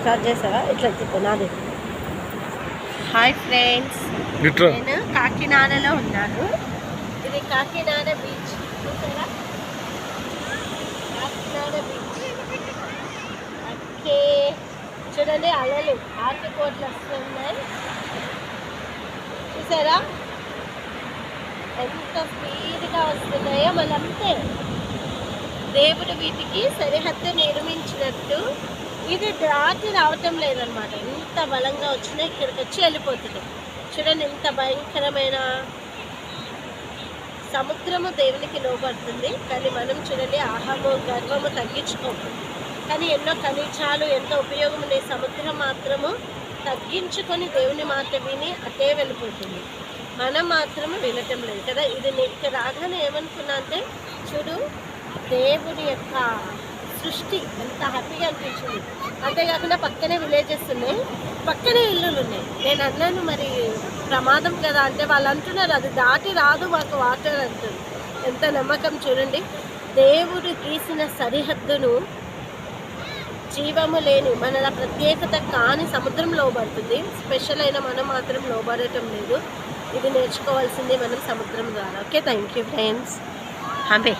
Start చేసావా? ఇట్లా చెప్తా నాది. హాయ్ ఫ్రెండ్స్, నేను కాకినాడలో ఉన్నాను. ఇది కాకినాడ బీచ్. చూసారా? కాకినాడ బీచ్. ఓకే, చూడండి అలలు ఆటుకోట్లు వస్తున్నాయి. చూసారా ఎంత స్పీడ్గా వస్తున్నాయో? మళ్ళంతే దేవుడు వీటికి సరిహద్దు నిర్మించినట్టు ఇది దాటి రావటం లేదనమాట. ఎంత బలంగా వచ్చినా ఇక్కడికి వచ్చి వెళ్ళిపోతుంది. చూడండి ఎంత భయంకరమైన సముద్రము దేవునికి లోబడుతుంది. కానీ మనం చూడండి అహము గర్వము తగ్గించుకోము. కానీ ఎన్నో ఖనిజాలు ఎంతో ఉపయోగం ఉండే సముద్రం మాత్రము తగ్గించుకొని దేవుని మాట విని అటే వెళ్ళిపోతుంది. మనం మాత్రమే వినటం లేదు కదా. ఇది ఇక్కడ రాగానే ఏమనుకున్నా అంటే, చూడు దేవుని యొక్క సృష్టి ఎంత హ్యాపీగా అనిపించింది. అంతేకాకుండా పక్కనే విలేజెస్ ఉన్నాయి, పక్కనే ఇల్లులు ఉన్నాయి. నేను అన్నాను మరి ప్రమాదం కదా అంటే వాళ్ళు అంటున్నారు అది దాటి రాదు మాకు వాటర్ అంటుంది. ఎంత నమ్మకం చూడండి. దేవుడు గీసిన సరిహద్దును జీవము లేని మన ప్రత్యేకత కాని సముద్రం లోబడుతుంది. స్పెషల్ అయిన మనం మాత్రం లోబడటం లేదు. ఇది నేర్చుకోవాల్సింది మనం సముద్రం ద్వారా. Okay, thank you friends. హంపే